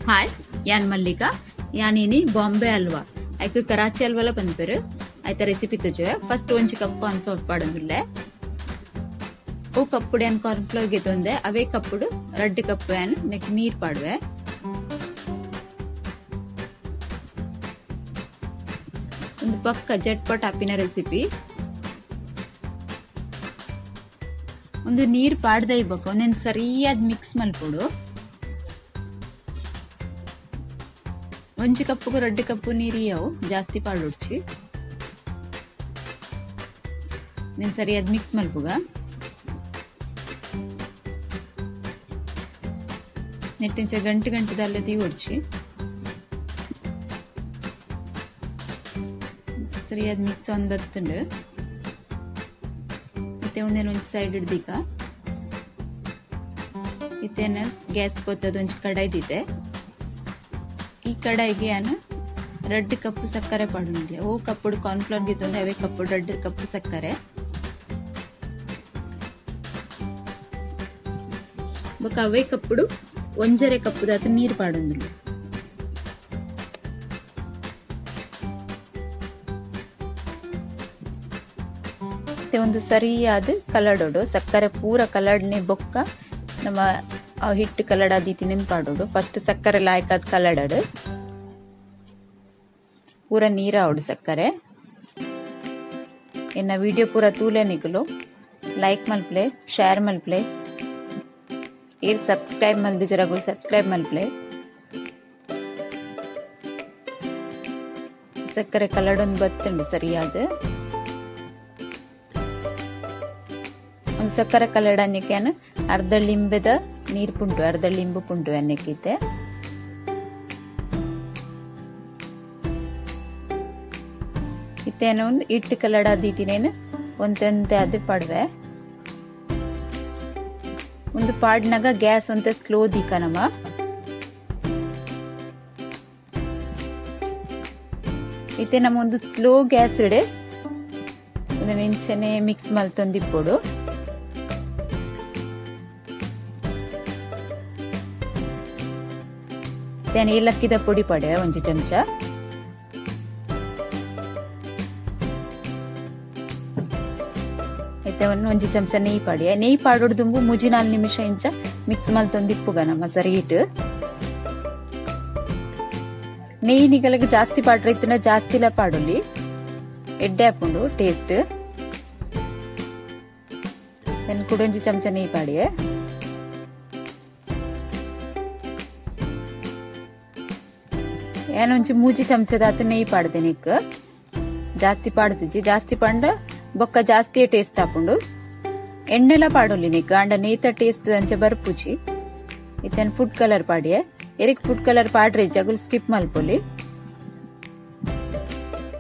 हाय यान मल्लिका यानी बॉम्बे हलवा ऐक कराची हलवाला ಬಂದ್ಪೇರು ಐತ ರೆಸಿಪಿ ತುಜೆ ಫಸ್ಟ್ 1 ಕಪ್ ಕಾರ್ನ್ ಫ್ಲೋರ್ ಪಾಡಂದುಲ್ಲೆ ಓ ಕಪ್ಪುಡು ಏನ್ ಕಾರ್ನ್ ಫ್ಲೋರ್ ಗೆತೊಂದೆ ಅವೇ ಕಪ್ಪುಡು 2 ಕಪ್ ಏನ್ ನೆಕ್ ನೀರ್ ಪಾಡುವೆ ಒಂದು ಪಕ್ಕ ಜಟ್ಪಟ್ ಆಪಿನ ರೆಸಿಪಿ ಒಂದು ನೀರ್ ಪಾಡ್ದ ಇಬೇಕು ಒಂದೆನ್ ಸರಿಯಾದ ಮಿಕ್ಸ್ ಮಲ್ಪೊಡು 1 ಕಪ್ಪುಗು 2 ಕಪ್ಪು ನೀರಿಯವು ಜಾಸ್ತಿ ಪಾಡೊಡ್ಚಿ ನೆನ್ ಸರಿಯಾದ ಮಿಕ್ಸ್ ಮಲ್ಪುಗ ನೆಟ್ಟಿಂಚ ಗಂಟೆ ತೀವೊಡ್ಚಿ ಸರಿಯಾದ ಮಿಕ್ಸ್ ಒಂದ್ ಬತ್ತುಂಡು ಮತ್ತೆ ಒಂದೇನು ಒಂಜಿ ಸೈಡ್ ಹಿಡ್ದೀಕ ಇತ್ತೇನ ಗ್ಯಾಸ್ ಕೊತ್ತದ ಒಂಜಿ ಕಡಾಯಿ ದಿತೆ ಈ ಕಡಾಯಿಗೆ ನಾನು 2 ಕಪ್ ಸಕ್ಕರೆ ಪಾಡುಂದೆ ಓ ಕಪ್ಪುಡು ಕಾರ್ನ್ ಫ್ಲೋರ್ ಗಿತ್ತೊಂದೆ ಅವೇ ಕಪ್ಪುಡು 2 ಕಪ್ ಸಕ್ಕರೆ ಬೊಕ ಅವೇ ಕಪ್ಪುಡು 1.5 ಕಪ್ ದಾತ ನೀರ್ ಪಾಡುಂದುಲ್ಲೆ ಮತ್ತೆ ಒಂದು ಸರಿಯಾದ ಕಲಡೋಡು ಸಕ್ಕರೆ ಪೂರ ಕಲಡ್ನೆ ಬೊಕ್ಕ ನಮ್ಮ ಹಿಟ್ಟು ಕಲಡ ದೀತಿನ ಪಾಡೋಡು ಫಸ್ಟ್ ಸಕ್ಕರೆ ಲಾಯ್ಕಾದ ಕಲಡಡು ಪೂರ ನೀರ ಅವಡು ಸಕ್ಕರೆ ಇನ್ನ ವಿಡಿಯೋ ಪೂರ ತೂಲೆ ನಿಗಲು ಲೈಕ್ ಮಲ್ಪ್ಲೆ ಶೇರ್ ಮಲ್ಪ್ಲೆ ಏರ್ ಸಬ್ಸ್ಕ್ರೈಬ್ ಮಲ್ದಿ ಜರಗು ಸಬ್ಸ್ಕ್ರೈಬ್ ಮಲ್ಪ್ಲೆ ಸಕ್ಕರೆ ಕಲಡೊಂದು ಬತ್ತುಂಡು ಸರಿಯಾದ ಒಂದು ಸಕ್ಕರೆ ಕಲಡ ಅನ್ನಕ್ಕೆ ಅರ್ಧ ಲಿಂಬೆದ ನೀರ್ ಪುಂಟು ಅರ್ಧ ಲಿಂಬು ಪುಂಟು ಅನ್ನಕ್ಕಿತ್ತೆ ಇತ್ತೇನ ಒಂದು ಇಟ್ಟು ಕಲಡ ದೀತಿನೇನು ಒಂತೆ ಅದು ಪಡ್ವೆ ಒಂದು ಪಾಡ್ನಾಗ ಗ್ಯಾಸ್ ಒಂತೆ ಸ್ಲೋ ದೀಕ ನಮ್ಮ ಇತ್ತೆ ನಮ್ಮ ಒಂದು ಸ್ಲೋ ಗ್ಯಾಸ್ ಇಡೆ ಒಂದು ನಿಂಚನೆ ಮಿಕ್ಸ್ ಮಲ್ತೊಂದಿಪ್ಪೋಡು ಏಲಕ್ಕಿದ ಪುಡಿ ಪಡೆ 1 ಚಮಚ ಐತೆ 1 ಚಮಚ ನೆಯ್ ಪಡೆ ನೆಯ್ ಪಾಡೋಡ್ದುಂಬು 3-4 ನಿಮಿಷ ಇಂಚ ಮಿಕ್ಸ್ ಮಲ್ತೊಂದಿಪ್ಪುಗ ನಮ್ಮ ಸರಿಯಿಟ್ ನೆಯ್ ನಿಗಲಿಗೆ ಜಾಸ್ತಿ ಪಾಡ್ರೆ ಇತ್ತನ ಜಾಸ್ತಿಲ ಪಾಡೊಲಿ ಎಡ್ಡೆ ಹಾಕೊಂಡು ಟೇಸ್ಟ್ ಎನ್ ಕೂಡ 1 ಚಮಚ ನೆಯ್ ಪಾಡೆ ಏನೊಂಚಿ 3 ಚಮಚದಾತ ನೆಯ್ ಪಾಡ್ದೆ ನಿಕ್ ಜಾಸ್ತಿ ಪಾಡ್ದಿಜಿ ಜಾಸ್ತಿ ಪಂಡ ಬೊಕ್ಕ ಜಾಸ್ತಿ ಟೇಸ್ಟ್ ಹಾಕೊಂಡು ಎಣ್ಣೆಲ ಪಾಡೊಲಿ ನಿಕ್ ಅಂಡ ನೇತ ಟೇಸ್ಟ್ ದಂಚ ಬರ್ಪುಜಿ ಇತ್ತೇನ್ ಫುಡ್ ಕಲರ್ ಪಾಡಿಯೆ ಎರಿಕ್ ಫುಡ್ ಕಲರ್ ಪಾಡ್ರೆ ಜಗುಲ್ ಸ್ಕಿಪ್ ಮಲ್ಪೊಲಿ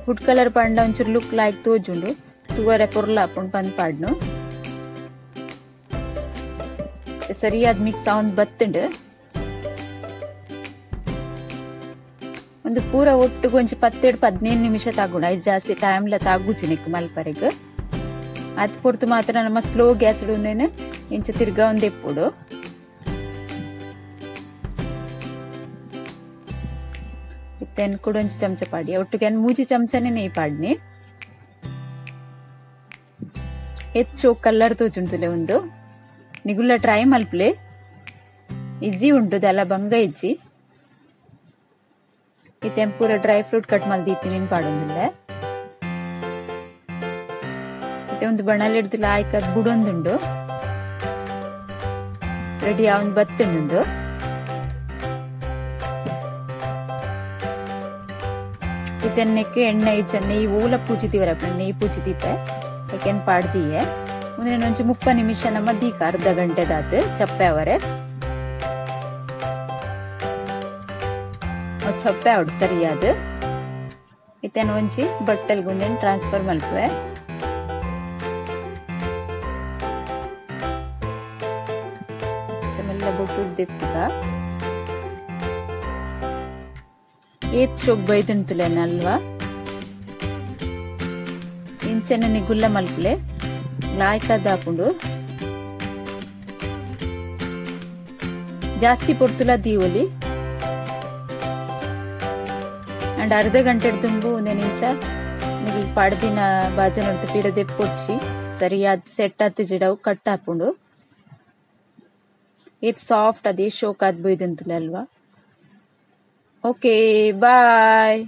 ಫುಡ್ ಕಲರ್ ಪಂಡ ಒಂಚೂರು ಲುಕ್ ಲಾಯ್ಕ್ ತೋಜುಂಡು ತೂವರೆ ಪೊರ್ಲ ಹಾಕೊಂಡು ಬಂದ್ ಪಾಡ್ನು ಸರಿಯಾದ ಮಿಕ್ಸ್ ಅವನ್ ಬತ್ತುಂಡು ಒಂದು ಪೂರ ಒಟ್ಟಿಗೆ ಒಂಚಿ 10-15 ನಿಮಿಷ ತಾಗುಂಡು ಐದು ಜಾಸ್ತಿ ಟೈಮ್ಲ ತಾಗುಜಿ ನಿಕ್ ಮಲ್ಪರೆಗ್ ಅದ್ ಪೊರ್ತು ಮಾತ್ರ ನಮ್ಮ ಸ್ಲೋ ಗ್ಯಾಸ್ ಇಡುನೇನು ಇಂಚ ತಿರ್ಗಾ ಒಂದ್ ಎಪ್ಪುಡು ಇತ್ತೇನ್ ಕೂಡ 1 ಚಮಚ ಪಾಡಿ ಒಟ್ಟಿಗೆ 3 ಚಮಚನೇ ನೆಯ್ ಪಾಡ್ನಿ ಹೆಚ್ಚು ಕಲರ್ ತೋಜುಂಟುಲೆ ಒಂದು ನಿಗುಲ್ಲ ಟ್ರೈ ಮಲ್ಪ್ಲೆ ಈಸಿ ಉಂಟು ದಲ ಬಂಗ ಇಜ್ಜಿ ಇತ್ತೇನ್ ಪೂರ ಡ್ರೈ ಫ್ರೂಟ್ ಕಟ್ ಮಲ್ದಿತ್ತೀನಿ ಪಾಡೊಂದುಲ್ಲೆ ಮತ್ತೆ ಒಂದು ಬಣಲ್ ಹಿಡ್ದು ಲಾಯ್ಕ ಬುಡೊಂದುಂಡು ರೆಡಿ ಅವನ್ ಬತ್ತುಂಡು ಇತ್ತನ್ನಕ್ಕೆ ಎಣ್ಣೆ ನೆಯ್ ಓಲ ಪೂಜಿತೀವರ ನೆಯ್ ಪೂಜಿತೀತೆ ಯಾಕೆನ್ ಪಾಡ್ದಿಯೆ ಮುಂದಿನ ಒಂಚು 30 ನಿಮಿಷ ನಮ್ಮ ದೀಕ ಅರ್ಧ ಗಂಟೆದಾತ ಚಪ್ಪೆ ಅವರೆ ಚಪ್ಪೆ ಅವಡು ಸರಿಯಾದ ಇತ್ತೇನು ಒಂಚಿ ಬಟ್ಟೆಲ್ಗೆ ಒಂದೇನು ಟ್ರಾನ್ಸ್ಫರ್ ಮಲ್ಪುವೆ ಮೆಲ್ಲ ಬೊಟ್ಟು ದೆಪ್ಪುಗ ಏತ್ ಶೋಕ್ ಬೈದುಂಟುಲೇನಲ್ವಾ ಇಂಚೆನೆ ನಿಗುಲ್ಲ ಮಲ್ಪುಲೆ ಲಾಯ್ಕದ ಹಾಕೊಂಡು ಜಾಸ್ತಿ ಪೊರ್ತುಲ ದೀವಲಿ ಅಂಡ್ ಅರ್ಧ ಗಂಟೆ ತುಂಬು ನೆನಿಂಚ ನಿಮಗೆ ಪಡ್ದಿನ ಬಾಜನ ಪೀರ ದೆಪ್ಪೊಚ್ಚಿ ಸರಿ ಅದು ಸೆಟ್ ಹತ್ತು ಜಿಡವು ಕಟ್ ಹಾಕೊಂಡು ಇದು ಸಾಫ್ಟ್ ಅದೇ ಶೋಕ್ ಅದ್ ಬೈದಂತಲ್ಲ ಅಲ್ವಾ. ಓಕೆ ಬಾಯ್.